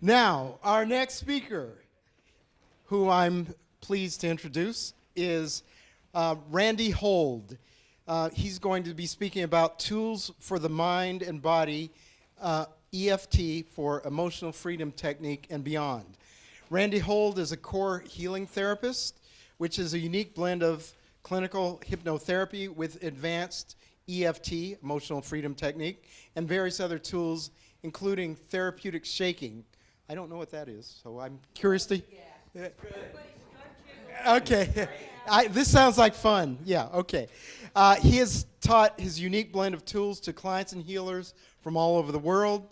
Now, our next speaker, who I'm pleased to introduce, is Randy Hold. He's going to be speaking about tools for the mind and body, EFT for emotional freedom technique and beyond. Randy Hold is a core healing therapist, which is a unique blend of clinical hypnotherapy with advanced EFT, emotional freedom technique, and various other tools, including therapeutic shaking. I don't know what that is, so I'm curious to... Yeah. Okay. This sounds like fun. Yeah, okay. He has taught his unique blend of tools to clients and healers from all over the world.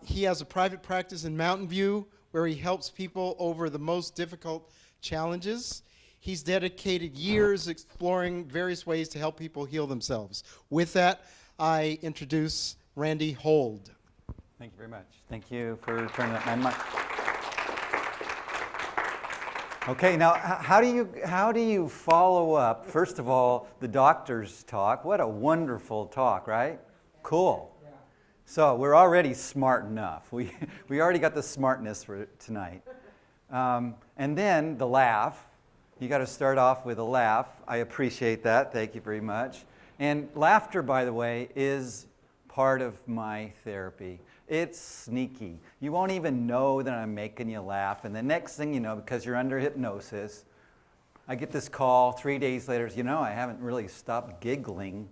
He has a private practice in Mountain View where he helps people over the most difficult challenges. He's dedicated years exploring various ways to help people heal themselves. With that, I introduce Randy Hold. Thank you very much. Thank you for turning up my mic. Okay, now how do you follow up? First of all, the doctor's talk. What a wonderful talk, right? Cool. So we're already smart enough. We already got the smartness for tonight. And then the laugh. You got to start off with a laugh. I appreciate that. Thank you very much. And laughter, by the way, is part of my therapy. It's sneaky. You won't even know that I'm making you laugh. And the next thing you know, because you're under hypnosis, I get this call 3 days later, I haven't really stopped giggling.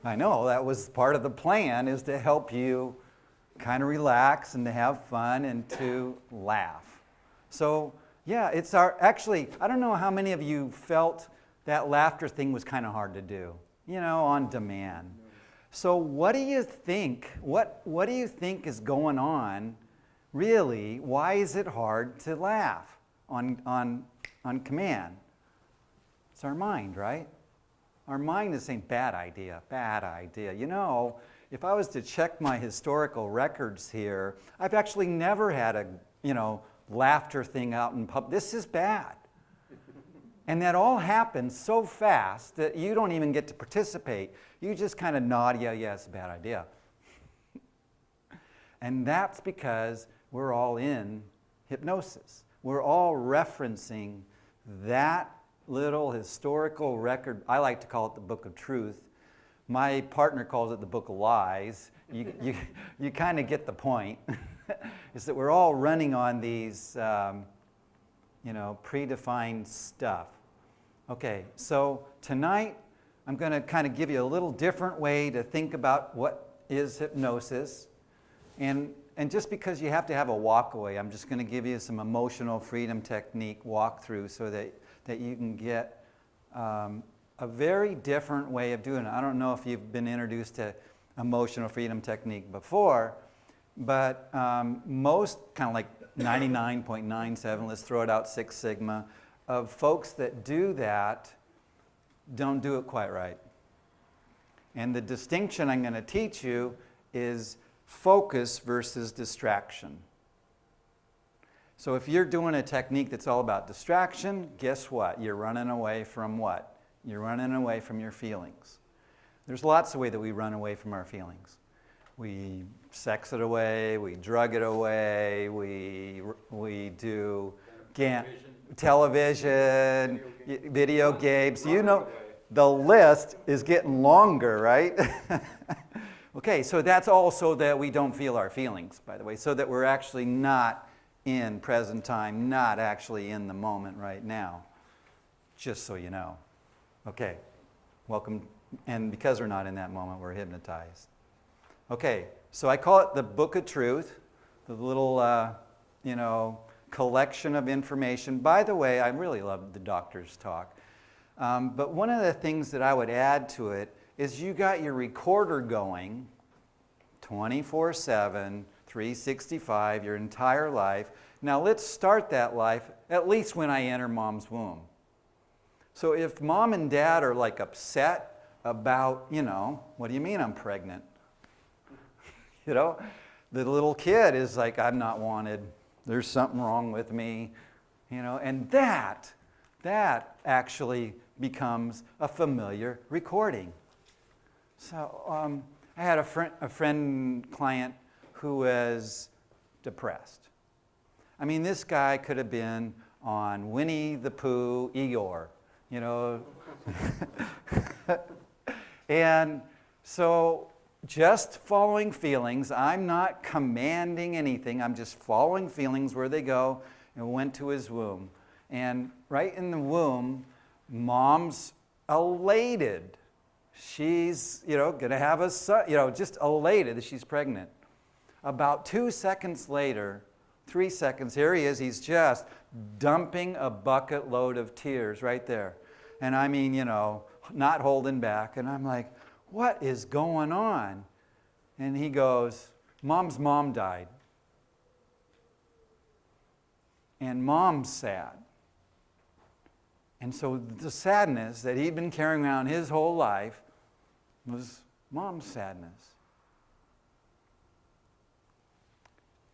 I know, that was part of the plan, is to help you kind of relax and to have fun and to laugh. So, yeah, actually, I don't know how many of you felt that laughter thing was kind of hard to do, on demand. So what do you think? What do you think is going on, really? Why is it hard to laugh on command? It's our mind, right? Our mind is saying, bad idea, bad idea. If I was to check my historical records here, I've actually never had a, laughter thing out in public. This is bad. And that all happens so fast that you don't even get to participate. You just kind of nod, yeah, it's a bad idea. And that's because we're all in hypnosis. We're all referencing that little historical record. I like to call it the Book of Truth. My partner calls it the Book of Lies. You kind of get the point. Is that we're all running on these, predefined stuff. Okay, so tonight I'm going to kind of give you a little different way to think about what is hypnosis. And just because you have to have a walkaway, I'm just going to give you some emotional freedom technique walkthrough so that you can get a very different way of doing it. I don't know if you've been introduced to emotional freedom technique before, but most, kind of like 99.97, let's throw it out, 6 Sigma, of folks that do that don't do it quite right. And the distinction I'm going to teach you is focus versus distraction. So if you're doing a technique that's all about distraction, guess what? You're running away from what? You're running away from your feelings. There's lots of ways that we run away from our feelings. We sex it away, we drug it away, we do television, video games. The list is getting longer, right? Okay, so that's also that we don't feel our feelings, by the way, so that we're actually not in present time, not actually in the moment right now, just so you know. Okay, welcome. And because we're not in that moment, we're hypnotized. Okay, so I call it the Book of Truth, the little, collection of information. By the way, I really love the doctor's talk. But one of the things that I would add to it is you got your recorder going 24/7, 365, your entire life. Now let's start that life at least when I enter mom's womb. So if mom and dad are like upset about, what do you mean I'm pregnant? The little kid is like, I'm not wanted. There's something wrong with me, and that actually becomes a familiar recording. So I had a client who was depressed. I mean, this guy could have been on Winnie the Pooh, Eeyore, you know. And so just following feelings, I'm not commanding anything, I'm just following feelings where they go, and went to his womb. And right in the womb, mom's elated. She's, going to have a son, just elated that she's pregnant. About 2 seconds later, 3 seconds, here he is, he's just dumping a bucket load of tears right there. And I mean, not holding back. And I'm like, what is going on? And he goes, Mom's mom died. And Mom's sad. And so the sadness that he'd been carrying around his whole life was Mom's sadness.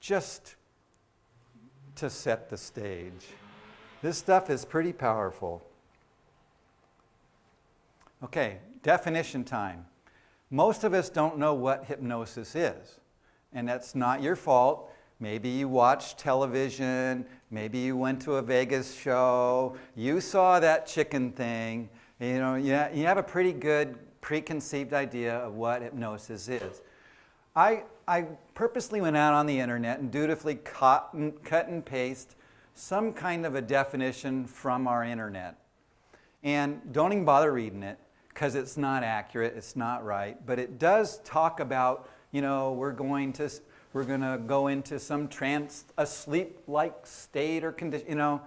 Just to set the stage. This stuff is pretty powerful. Okay, definition time. Most of us don't know what hypnosis is, and that's not your fault. Maybe you watched television, maybe you went to a Vegas show, you saw that chicken thing, you have a pretty good preconceived idea of what hypnosis is. I purposely went out on the internet and dutifully cut and paste some kind of a definition from our internet. And don't even bother reading it, because it's not accurate, it's not right, but it does talk about, we're going to go into some a sleep-like state or condition,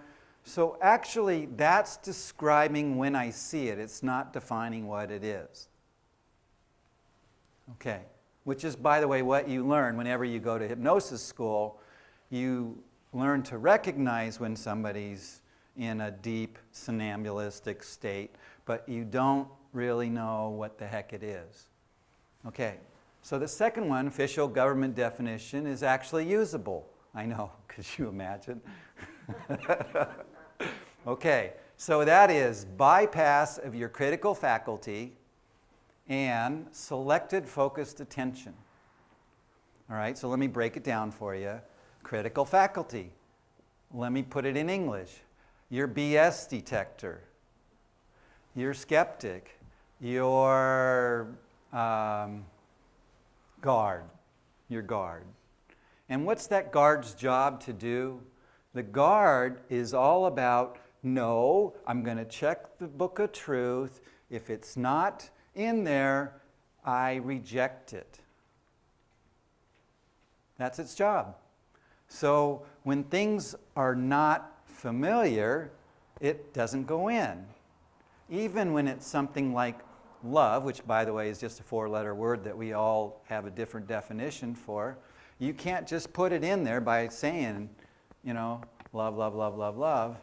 So actually, that's describing when I see it. It's not defining what it is. Okay, which is, by the way, what you learn whenever you go to hypnosis school. You learn to recognize when somebody's in a deep somnambulistic state, but you don't really know what the heck it is. Okay, so the second one, official government definition, is actually usable. I know, could you imagine? Okay, so that is bypass of your critical faculty and selected focused attention. All right, so let me break it down for you. Critical faculty. Let me put it in English. Your BS detector. Your skeptic. Your guard. Your guard. And what's that guard's job to do? The guard is all about, no, I'm going to check the book of truth. If it's not in there, I reject it. That's its job. So when things are not familiar, it doesn't go in. Even when it's something like love, which by the way is just a 4-letter word that we all have a different definition for, you can't just put it in there by saying, love, love, love, love, love.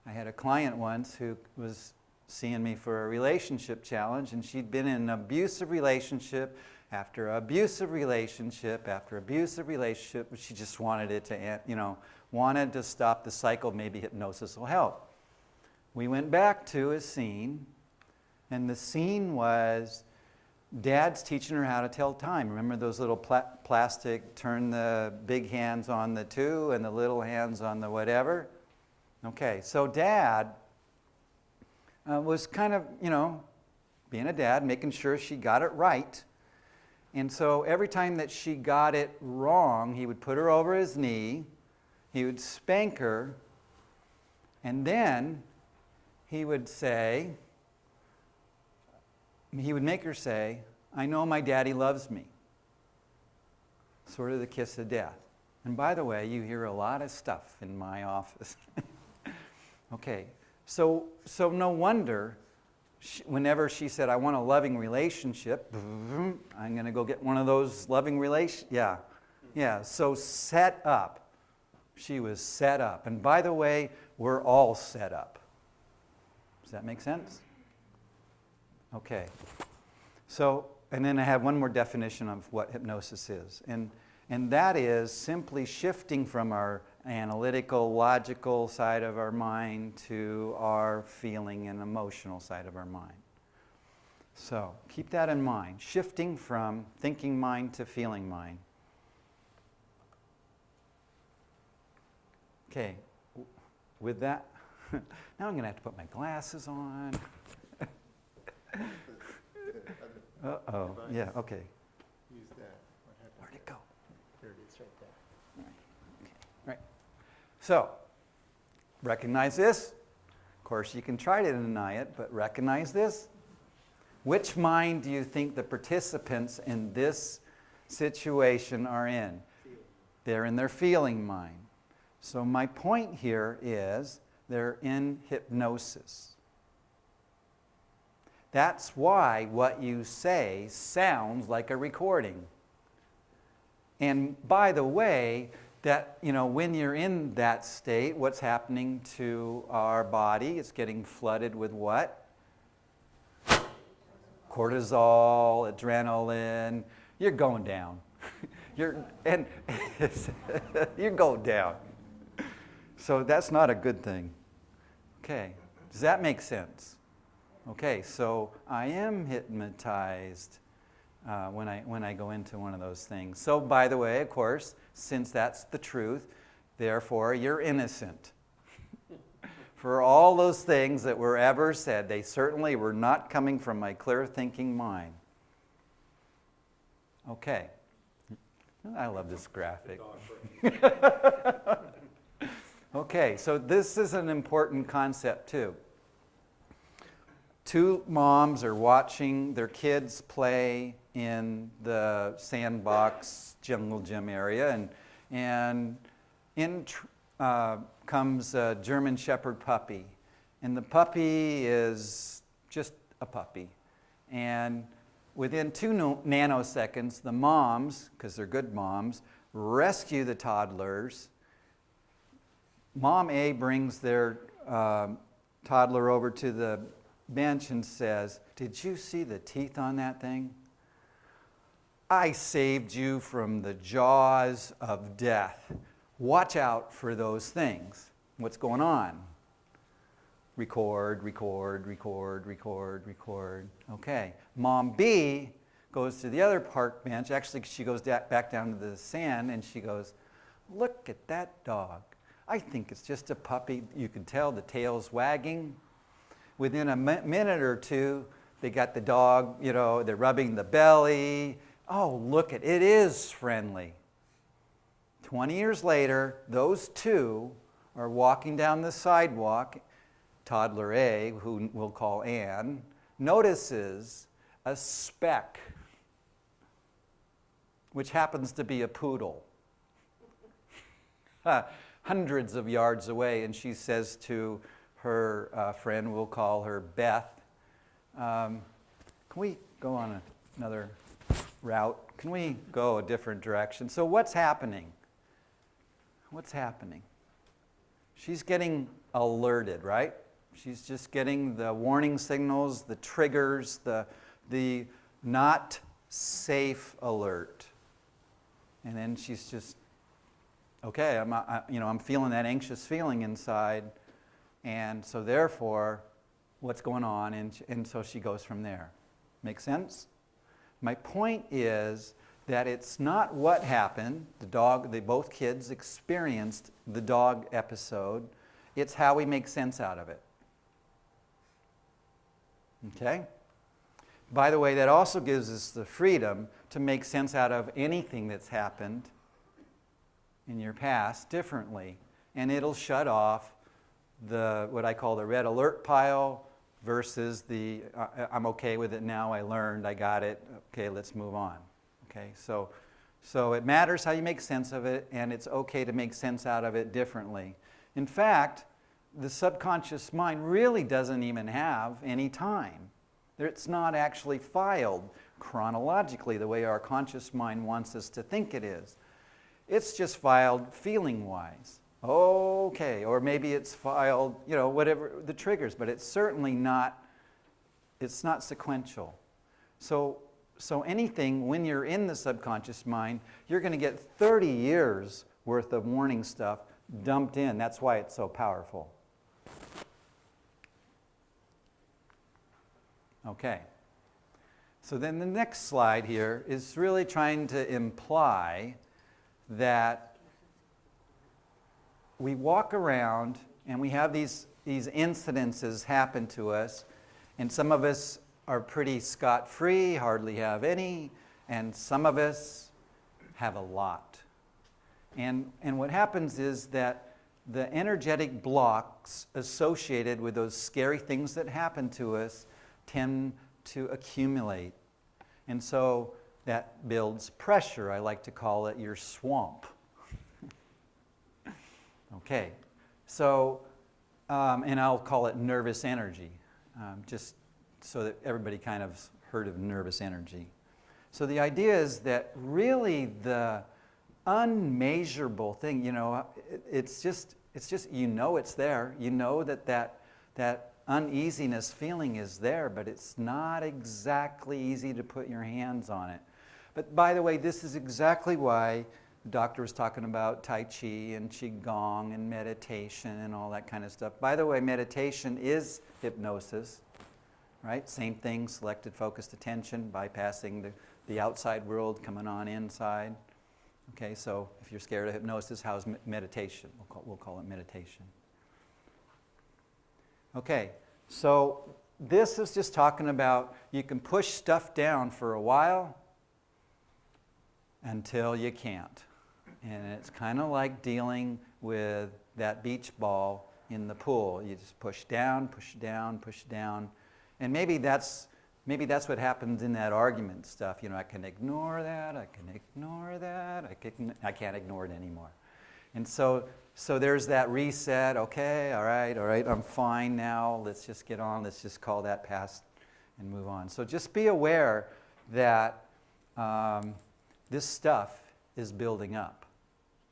I had a client once who was seeing me for a relationship challenge, and she'd been in an abusive relationship after abusive relationship after abusive relationship. She just wanted it to end, wanted to stop the cycle. Maybe hypnosis will help. We went back to a scene, and the scene was Dad's teaching her how to tell time. Remember those little plastic, turn the big hands on the 2 and the little hands on the whatever? Okay, so Dad was kind of, being a dad, making sure she got it right. And so every time that she got it wrong, he would put her over his knee, he would spank her, and then he would make her say, I know my daddy loves me. Sort of the kiss of death. And by the way, you hear a lot of stuff in my office. Okay, so no wonder whenever she said, I want a loving relationship, I'm going to go get one of those loving relationships. Yeah, so set up. She was set up. And by the way, we're all set up. Does that make sense? Okay. So, and then I have one more definition of what hypnosis is. And that is simply shifting from our analytical, logical side of our mind to our feeling and emotional side of our mind. So, keep that in mind. Shifting from thinking mind to feeling mind. Okay, with that, now I'm going to have to put my glasses on. Uh-oh, yeah, okay. Use that. What happened? Where'd it go? There it is, right there. Right. So, recognize this. Of course, you can try to deny it, but recognize this. Which mind do you think the participants in this situation are in? They're in their feeling mind. So my point here is they're in hypnosis. That's why what you say sounds like a recording. And by the way, that, when you're in that state, what's happening to our body? It's getting flooded with what? Cortisol, adrenaline. You're going down. You're going down. So that's not a good thing. Okay, does that make sense? Okay, so I am hypnotized when I go into one of those things. So by the way, of course, since that's the truth, therefore you're innocent. For all those things that were ever said, they certainly were not coming from my clear thinking mind. Okay. I love this graphic. Okay, so this is an important concept too. Two moms are watching their kids play in the sandbox jungle gym area, and in comes a German Shepherd puppy. And the puppy is just a puppy. And within 2 nanoseconds, the moms, because they're good moms, rescue the toddlers. Mom A brings their toddler over to the bench and says, "Did you see the teeth on that thing? I saved you from the jaws of death. Watch out for those things." What's going on? Record, record, record, record, record. Okay. Mom B goes to the other park bench. Actually, she goes back down to the sand and she goes, "Look at that dog. I think it's just a puppy." You can tell the tail's wagging. Within a minute or two, they got the dog, they're rubbing the belly. Oh, look it is friendly. 20 years later, those two are walking down the sidewalk. Toddler A, who we'll call Anne, notices a speck, which happens to be a poodle, hundreds of yards away, and she says to her friend, we'll call her Beth, "Can we go on another route? Can we go a different direction?" So what's happening? What's happening? She's getting alerted, right? She's just getting the warning signals, the triggers, the not safe alert. And then she's just, okay, I'm feeling that anxious feeling inside. And so therefore, what's going on? And so she goes from there. Make sense? My point is that it's not what happened. Both kids experienced the dog episode. It's how we make sense out of it. Okay? By the way, that also gives us the freedom to make sense out of anything that's happened in your past differently. And it'll shut off what I call the red alert pile versus the I'm okay with it now, I learned, I got it, okay, let's move on. Okay, so it matters how you make sense of it, and it's okay to make sense out of it differently. In fact, the subconscious mind really doesn't even have any time. It's not actually filed chronologically the way our conscious mind wants us to think it is. It's just filed feeling-wise. Okay, or maybe it's filed, whatever the triggers, but it's certainly not, it's not sequential. So anything, when you're in the subconscious mind, you're going to get 30 years worth of warning stuff dumped in. That's why it's so powerful. Okay. So then the next slide here is really trying to imply that we walk around and we have these incidences happen to us, and some of us are pretty scot-free, hardly have any, and some of us have a lot. And what happens is that the energetic blocks associated with those scary things that happen to us tend to accumulate. And so that builds pressure. I like to call it your swamp. Okay, so, and I'll call it nervous energy, just so that everybody kind of heard of nervous energy. So the idea is that really the unmeasurable thing, it's just you know it's there. You know that uneasiness feeling is there, but it's not exactly easy to put your hands on it. But by the way, this is exactly why the doctor was talking about Tai Chi and Qigong and meditation and all that kind of stuff. By the way, meditation is hypnosis, right? Same thing, selected focused attention, bypassing the outside world, coming on inside. Okay, so if you're scared of hypnosis, how's meditation? We'll call it meditation. Okay, so this is just talking about you can push stuff down for a while until you can't. And it's kind of like dealing with that beach ball in the pool. You just push down, push down, push down. And maybe that's what happens in that argument stuff. I can ignore that, I can ignore that, I can't ignore it anymore. And so there's that reset. Okay, all right, I'm fine now. Let's just get on. Let's just call that past and move on. So just be aware that this stuff is building up.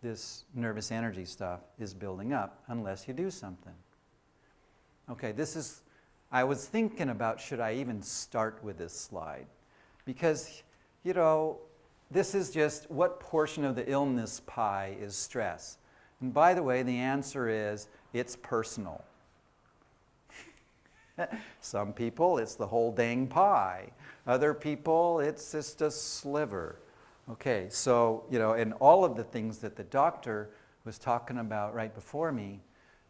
This nervous energy stuff is building up unless you do something. Okay, I was thinking about should I even start with this slide? Because, this is just what portion of the illness pie is stress. And by the way, the answer is it's personal. Some people, it's the whole dang pie. Other people, it's just a sliver. Okay, so, and all of the things that the doctor was talking about right before me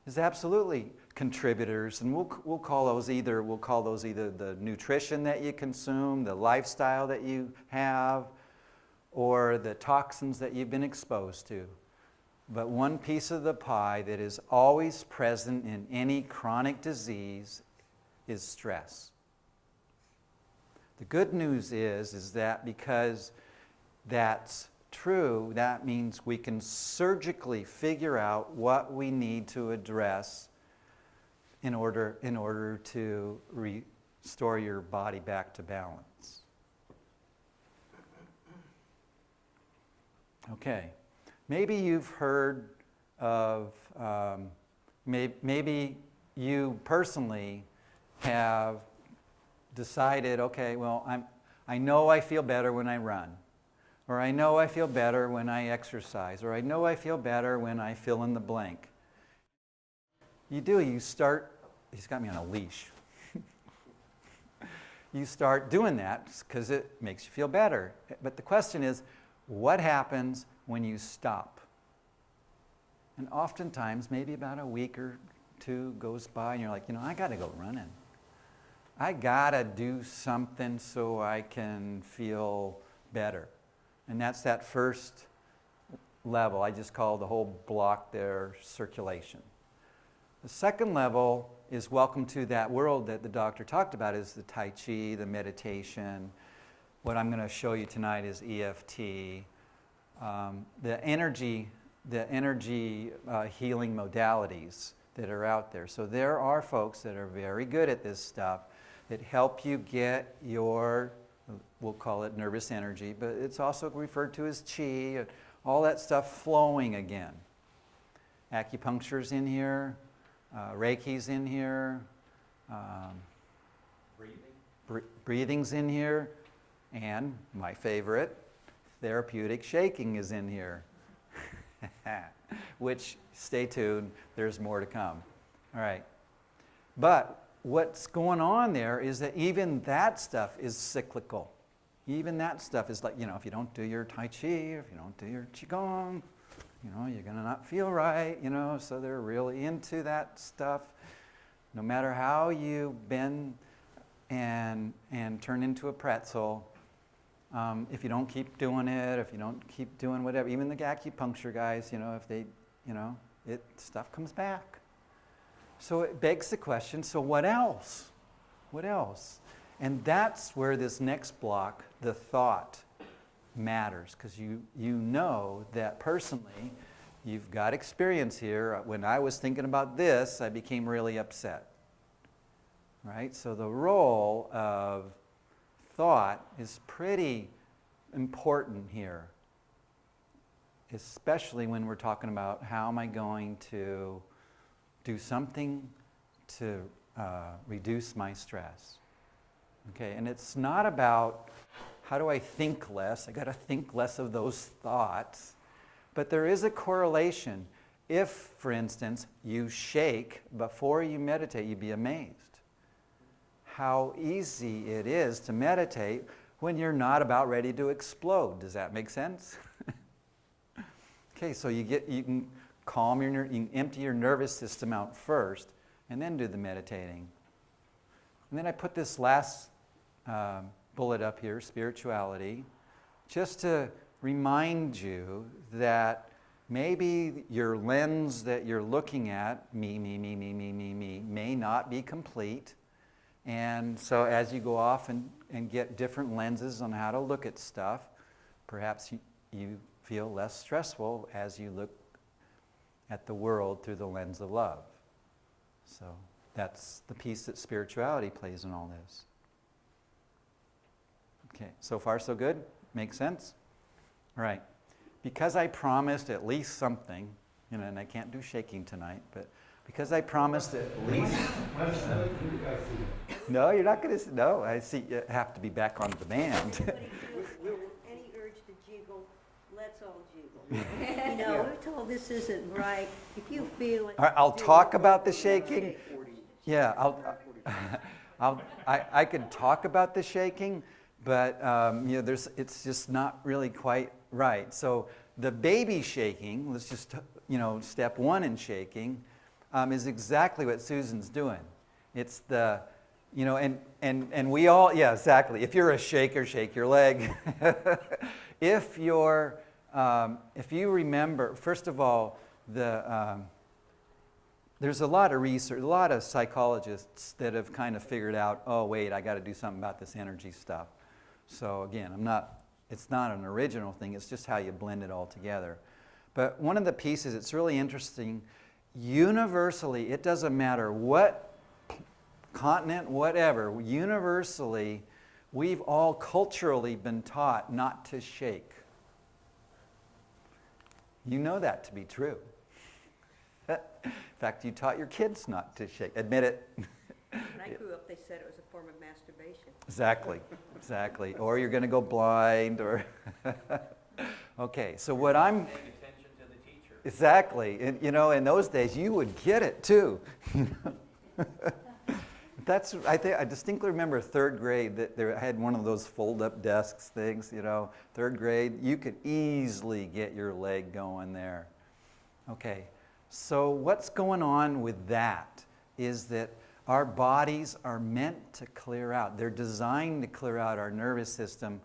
is absolutely contributors, and we'll call those either the nutrition that you consume, the lifestyle that you have, or the toxins that you've been exposed to. But one piece of the pie that is always present in any chronic disease is stress. The good news is that because that's true, that means we can surgically figure out what we need to address in order to restore your body back to balance. Okay, maybe you've heard of, maybe you personally have decided, okay, well, I know I feel better when I run. Or I know I feel better when I exercise. Or I know I feel better when I fill in the blank. You start, he's got me on a leash. You start doing that because it makes you feel better. But the question is, what happens when you stop? And oftentimes, maybe about a week or two goes by and you're like, I got to go running. I got to do something so I can feel better. And that's that first level. I just call the whole block there circulation. The second level is welcome to that world that the doctor talked about, is the Tai Chi, the meditation. What I'm going to show you tonight is EFT. The energy healing modalities that are out there. So there are folks that are very good at this stuff that help you get your, we'll call it nervous energy, but it's also referred to as chi, all that stuff flowing again. Acupuncture's in here, Reiki's in here, breathing's in here, and my favorite, Therapeutic Shaking is in here. Which, stay tuned, there's more to come. All right. But what's going on there is that even that stuff is cyclical. Even that stuff is like, if you don't do your Tai Chi, or if you don't do your Qigong, You're going to not feel right, so they're really into that stuff. No matter how you bend and turn into a pretzel, if you don't keep doing it, if you don't keep doing whatever, even the acupuncture guys, if they, stuff comes back. So it begs the question, so what else? What else? And that's where this next block, the thought, matters, because you know that personally, you've got experience here. When I was thinking about this, I became really upset. Right? So the role of thought is pretty important here, especially when we're talking about how am I going to do something to reduce my stress. Okay, and it's not about how do I think less. I got to think less of those thoughts. But there is a correlation. If, for instance, you shake before you meditate, you'd be amazed how easy it is to meditate when you're not about ready to explode. Does that make sense? Okay, so you can calm you can empty your nervous system out first, and then do the meditating. And then I put this last bullet up here, spirituality, just to remind you that maybe your lens that you're looking at, me, may not be complete. And so as you go off and get different lenses on how to look at stuff, perhaps you feel less stressful as you look at the world through the lens of love. So that's the piece that spirituality plays in all this. Okay, so far so good? Makes sense? All right. Because I promised at least something, and I can't do shaking tonight, but because I promised at least... No, you're not going to... No, I see you have to be back on the band. Any urge to jiggle, let's all jiggle. It's all this isn't right. If you feel it... All right, I'll talk about the shaking. Yeah, I could talk about the shaking, but it's just not really quite right. So the baby shaking, let's just, step one in shaking, is exactly what Susan's doing. It's the, and we all, yeah, exactly. If you're a shaker, shake your leg. If you remember, first of all, there's a lot of research, a lot of psychologists that have kind of figured out, oh wait, I got to do something about this energy stuff. So again, it's not an original thing, it's just how you blend it all together. But one of the pieces, it's really interesting, universally, it doesn't matter what continent, whatever, universally, we've all culturally been taught not to shake. You know that to be true. In fact, you taught your kids not to shake. Admit it. When I grew up, they said it was a form of masturbation. Exactly. Or you're going to go blind, or... Okay, so what I'm... Paying attention to the teacher. Exactly. And, in those days, you would get it, too. I distinctly remember third grade that I had one of those fold-up desks things, third grade. You could easily get your leg going there. Okay. So what's going on with that is that our bodies are meant to clear out. They're designed to clear out our nervous system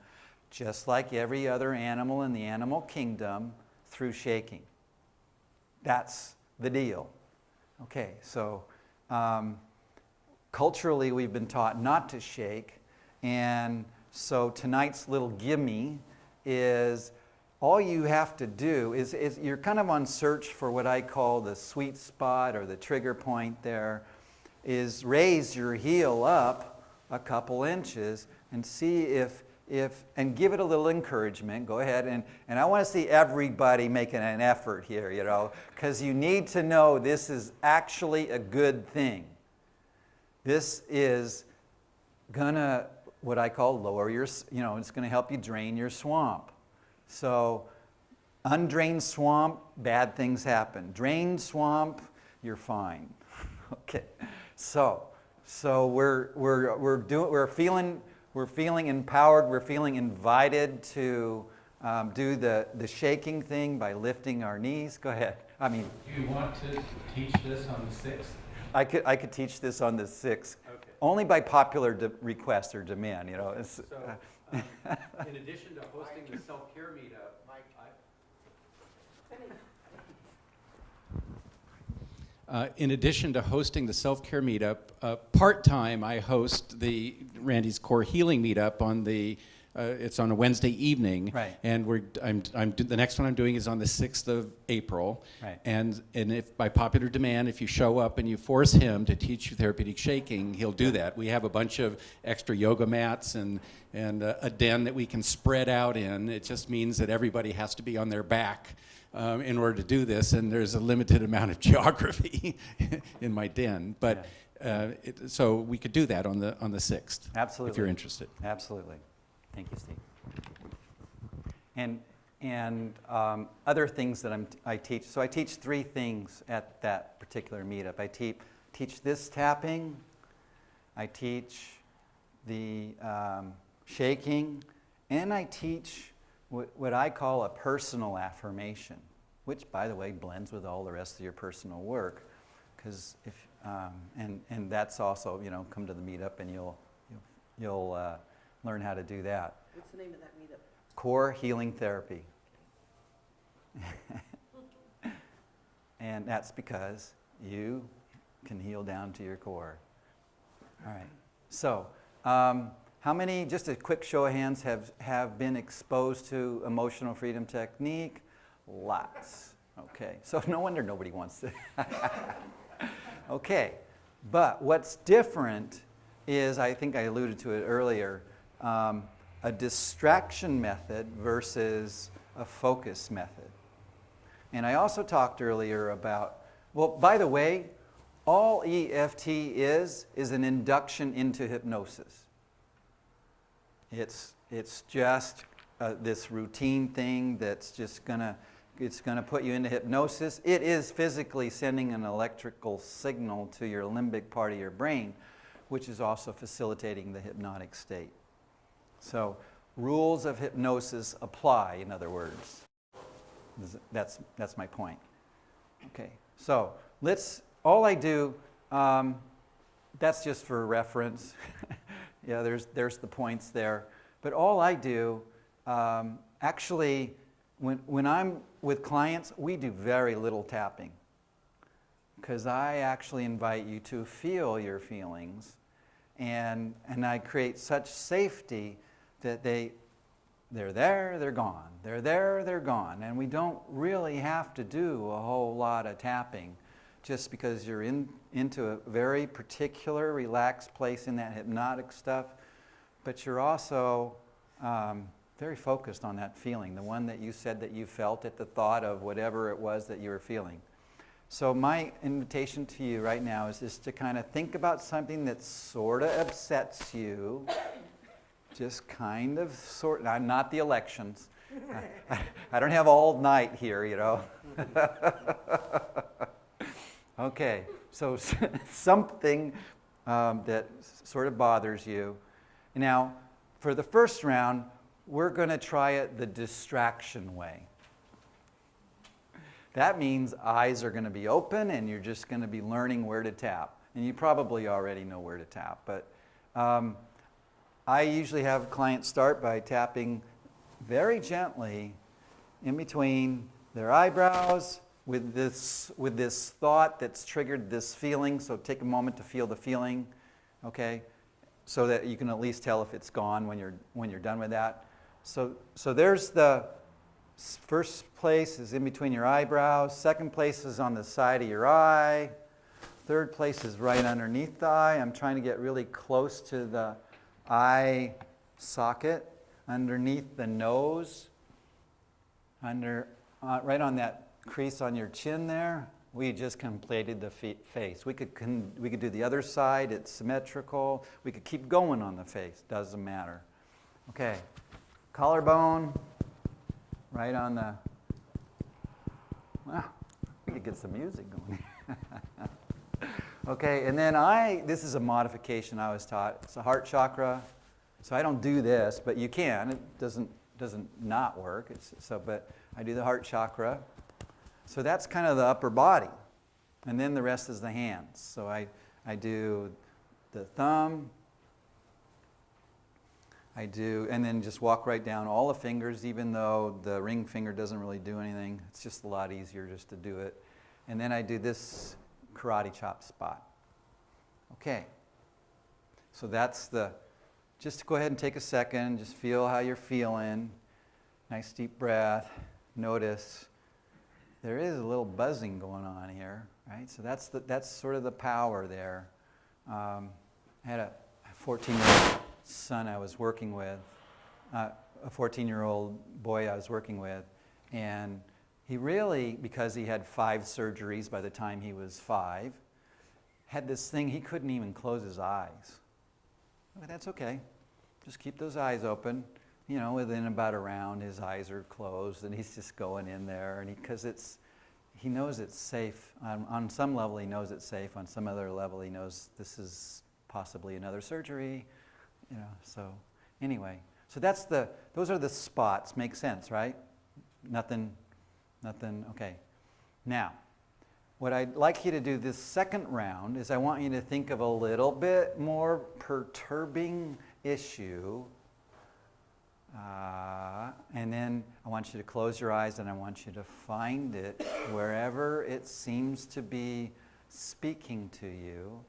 just like every other animal in the animal kingdom through shaking. That's the deal. Okay, so culturally we've been taught not to shake, and so tonight's little gimme is all you have to do is you're kind of on search for what I call the sweet spot or the trigger point there, is raise your heel up a couple inches and see if and give it a little encouragement. Go ahead, and I want to see everybody making an effort here, because you need to know this is actually a good thing. This is gonna, what I call lower your, it's gonna help you drain your swamp. So, undrained swamp, bad things happen. Drained swamp, you're fine. Okay, so we're feeling empowered. We're feeling invited to do the shaking thing by lifting our knees. Go ahead. I mean, Do you want to teach this on the 6th? I could teach this on the 6th, Okay. only by popular request or demand. You know, it's, In addition to hosting the self-care meetup, in addition to hosting the self-care meetup, part-time I host the Randy's Core Healing meetup on the. It's on a Wednesday evening, Right. and the next one I'm doing is on the 6th of April. Right. And if by popular demand, if you show up and you force him to teach you therapeutic shaking, he'll do that. We have a bunch of extra yoga mats and a den that we can spread out in. It just means that everybody has to be on their back in order to do this, and there's a limited amount of geography in my den. But so we could do that on the 6th. Absolutely. If you're interested. Absolutely. Thank you, Steve. And other things that I teach. So I teach 3 things at that particular meetup. I teach this tapping. I teach the shaking, and I teach what I call a personal affirmation, which, by the way, blends with all the rest of your personal work. Because if and that's also, come to the meetup and you'll learn how to do that. What's the name of that meetup? Core Healing Therapy. And that's because you can heal down to your core. All right. So, how many, just a quick show of hands, have been exposed to emotional freedom technique? Lots. Okay. So no wonder nobody wants to. Okay. But what's different is, I think I alluded to it earlier, a distraction method versus a focus method. And I also talked earlier about, well, by the way, all EFT is an induction into hypnosis. It's just this routine thing that's just it's gonna put you into hypnosis. It is physically sending an electrical signal to your limbic part of your brain, which is also facilitating the hypnotic state. So, rules of hypnosis apply, in other words. That's my point. Okay, so all I do, that's just for reference. Yeah, there's the points there. But all I do, actually, when I'm with clients, we do very little tapping. Because I actually invite you to feel your feelings. And I create such safety that they're there, they're gone. They're there, they're gone. And we don't really have to do a whole lot of tapping just because you're into a very particular relaxed place in that hypnotic stuff, but you're also very focused on that feeling, the one that you said that you felt at the thought of whatever it was that you were feeling. So my invitation to you right now is just to kind of think about something that sort of upsets you. Just kind of, not the elections. I don't have all night here, Okay, so something that sort of bothers you. Now, for the first round, we're going to try it the distraction way. That means eyes are going to be open and you're just going to be learning where to tap. And you probably already know where to tap, but I usually have clients start by tapping very gently in between their eyebrows with this thought that's triggered this feeling. So take a moment to feel the feeling, okay, so that you can at least tell if it's gone when you're done with that. So there's the first place is in between your eyebrows. Second place is on the side of your eye. Third place is right underneath the eye. I'm trying to get really close to the eye socket, underneath the nose, right on that crease on your chin there. We just completed the face. We could do the other side. It's symmetrical. We could keep going on the face. Doesn't matter. Okay, collarbone, right on the. Wow, we could get some music going. Okay, and then this is a modification I was taught. It's a heart chakra. So I don't do this, but you can. It doesn't doesn't not work. But I do the heart chakra. So that's kind of the upper body. And then the rest is the hands. So I do the thumb, and then just walk right down all the fingers, even though the ring finger doesn't really do anything. It's just a lot easier just to do it. And then I do this karate chop spot. Okay. So that's just go ahead and take a second, just feel how you're feeling. Nice deep breath. Notice there is a little buzzing going on here, right? So that's sort of the power there. I had a 14-year-old son I was working with, a 14-year-old boy I was working with, and he really, because he had 5 surgeries by the time he was 5, had this thing, he couldn't even close his eyes. But that's okay. Just keep those eyes open. You know, within about a round, his eyes are closed, and he's just going in there, and because he knows it's safe. On some level, he knows it's safe. On some other level, he knows this is possibly another surgery. You know, so anyway, so those are the spots. Make sense, right? Nothing. Okay. Now, what I'd like you to do this second round is I want you to think of a little bit more perturbing issue. And then I want you to close your eyes and I want you to find it wherever it seems to be speaking to you.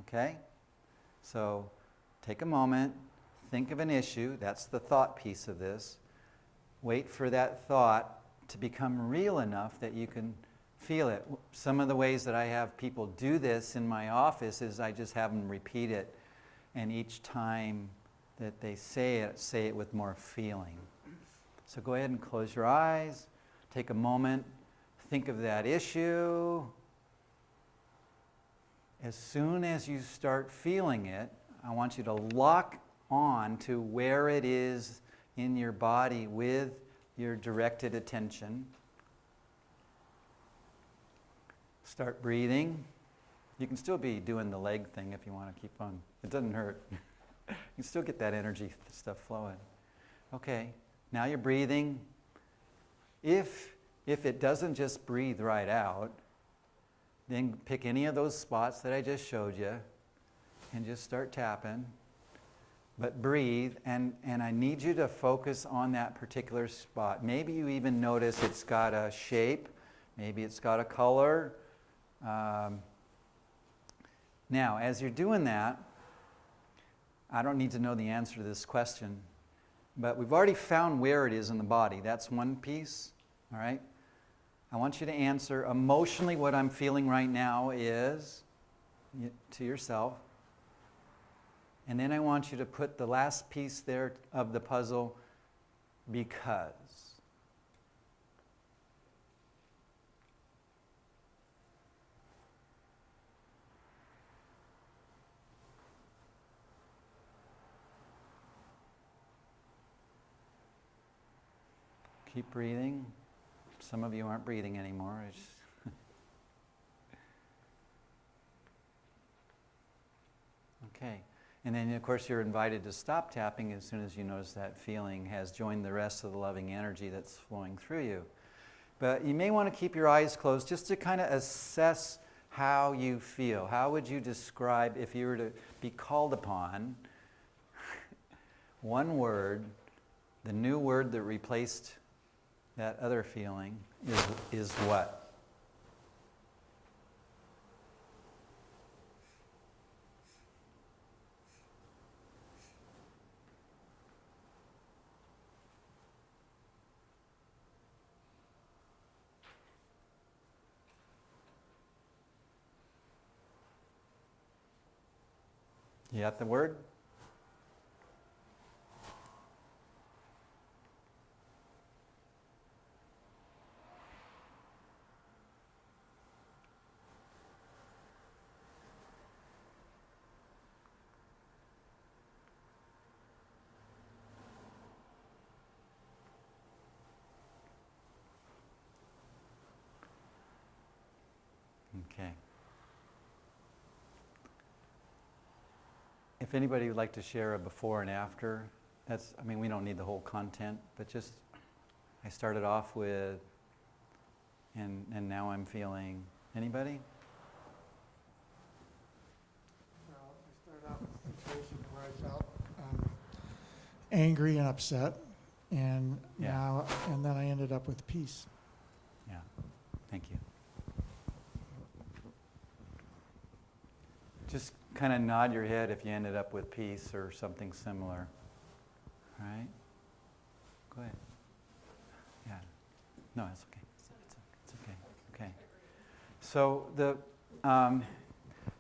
Okay? So take a moment, think of an issue. That's the thought piece of this. Wait for that thought to become real enough that you can feel it. Some of the ways that I have people do this in my office is I just have them repeat it, and each time that they say it with more feeling. So go ahead and close your eyes, take a moment, think of that issue. As soon as you start feeling it, I want you to lock on to where it is in your body with your directed attention. Start breathing. You can still be doing the leg thing if you want to keep on. It doesn't hurt. You can still get that energy stuff flowing. Okay, now you're breathing. If it doesn't just breathe right out, then pick any of those spots that I just showed you and just start tapping. But breathe, and I need you to focus on that particular spot. Maybe you even notice it's got a shape, maybe it's got a color. Now, as you're doing that, I don't need to know the answer to this question, but we've already found where it is in the body. That's one piece, all right? I want you to answer emotionally what I'm feeling right now is, to yourself. And then I want you to put the last piece there of the puzzle, because. Keep breathing. Some of you aren't breathing anymore. Okay. And then, of course, you're invited to stop tapping as soon as you notice that feeling has joined the rest of the loving energy that's flowing through you. But you may want to keep your eyes closed just to kind of assess how you feel. How would you describe, if you were to be called upon, one word, the new word that replaced that other feeling is what? You got the word? Okay. If anybody would like to share a before and after I mean, we don't need the whole content, but just, I started off with, and now I'm feeling, anybody? Well, I started out with a situation where I felt angry and upset, and Yeah. and then I ended up with peace. Yeah, thank you. Just kind of nod your head if you ended up with peace or something similar. All right? Go ahead. Yeah. No, it's okay. It's okay. Okay. So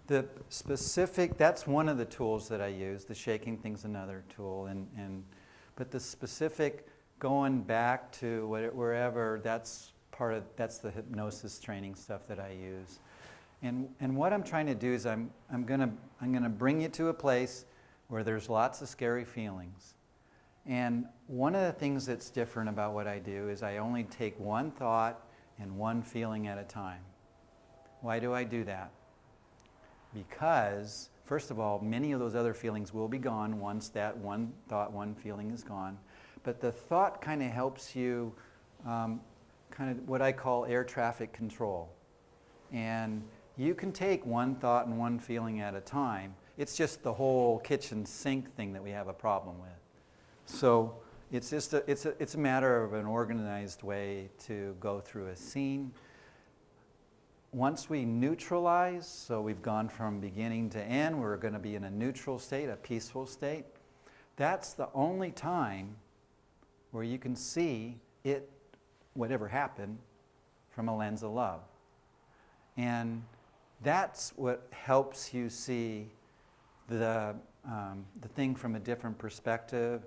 the specific, that's one of the tools that I use. The shaking thing's another tool. But the specific going back to wherever, that's the hypnosis training stuff that I use. And what I'm trying to do is I'm gonna bring you to a place where there's lots of scary feelings. And one of the things that's different about what I do is I only take one thought and one feeling at a time. Why do I do that? Because, first of all, many of those other feelings will be gone once that one thought, one feeling is gone. But the thought kind of helps you, kind of what I call air traffic control. And you can take one thought and one feeling at a time. It's just the whole kitchen sink thing that we have a problem with. So it's just it's a matter of an organized way to go through a scene. Once we neutralize, so we've gone from beginning to end, we're going to be in a neutral state, a peaceful state. That's the only time where you can see it, whatever happened, from a lens of love. And that's what helps you see the thing from a different perspective,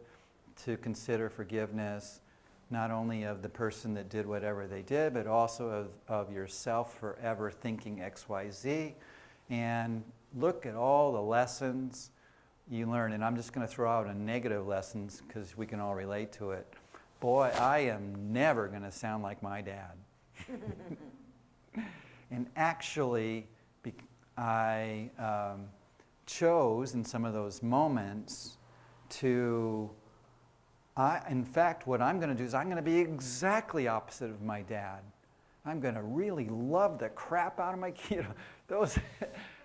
to consider forgiveness, not only of the person that did whatever they did, but also of yourself for ever thinking X, Y, Z. And look at all the lessons you learn. And I'm just going to throw out a negative lessons because we can all relate to it. Boy, I am never going to sound like my dad. And actually, I chose in some of those moments to, in fact, what I'm going to do is I'm going to be exactly opposite of my dad. I'm going to really love the crap out of my kid.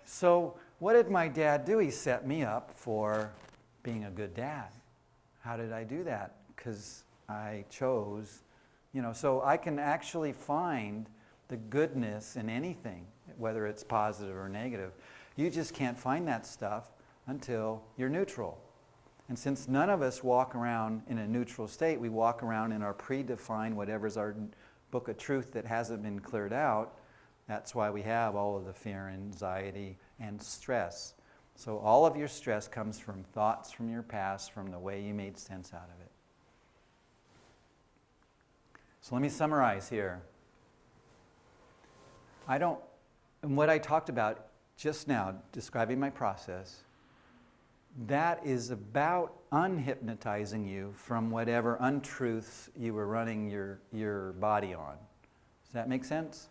So what did my dad do? He set me up for being a good dad. How did I do that? Because I chose, so I can actually find the goodness in anything, whether it's positive or negative. You just can't find that stuff until you're neutral. And since none of us walk around in a neutral state, we walk around in our predefined, whatever's our book of truth that hasn't been cleared out. That's why we have all of the fear, anxiety, and stress. So all of your stress comes from thoughts from your past, from the way you made sense out of it. So let me summarize here. And what I talked about just now, describing my process, that is about unhypnotizing you from whatever untruths you were running your body on. Does that make sense?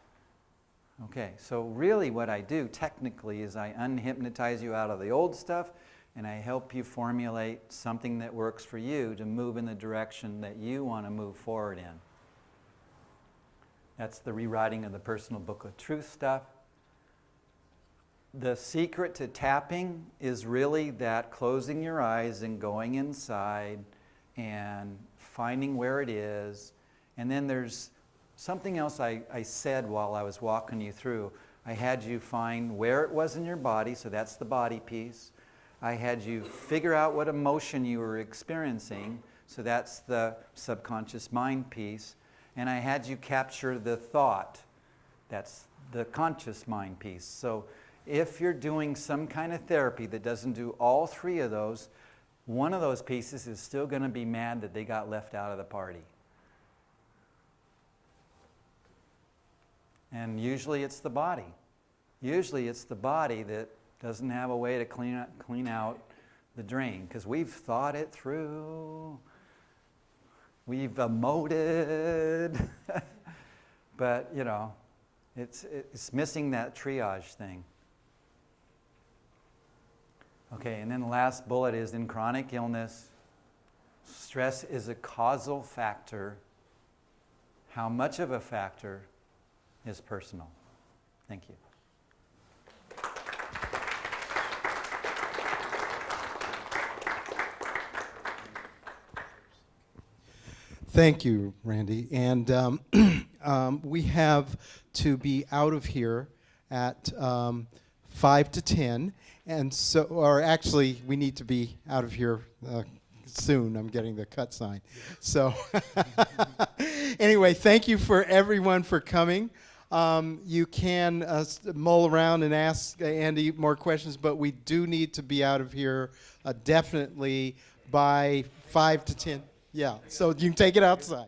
Okay, so really what I do technically is I unhypnotize you out of the old stuff and I help you formulate something that works for you to move in the direction that you want to move forward in. That's the rewriting of the personal book of truth stuff. The secret to tapping is really that closing your eyes and going inside and finding where it is. And then there's something else I said while I was walking you through. I had you find where it was in your body, so that's the body piece. I had you figure out what emotion you were experiencing, so that's the subconscious mind piece. And I had you capture the thought, that's the conscious mind piece. So if you're doing some kind of therapy that doesn't do all three of those, one of those pieces is still going to be mad that they got left out of the party. And usually it's the body. Usually it's the body that doesn't have a way to clean out the drain, because we've thought it through. We've emoted. But, it's missing that triage thing. Okay, and then the last bullet is in chronic illness, Stress is a causal factor. How much of a factor is personal? Thank you. Thank you, Randy. And we have to be out of here at 5 to 10. And so, or actually, we need to be out of here soon. I'm getting the cut sign. So, anyway, thank you for everyone for coming. You can mull around and ask Andy more questions, but we do need to be out of here definitely by 5 to 10. Yeah, so you can take it outside.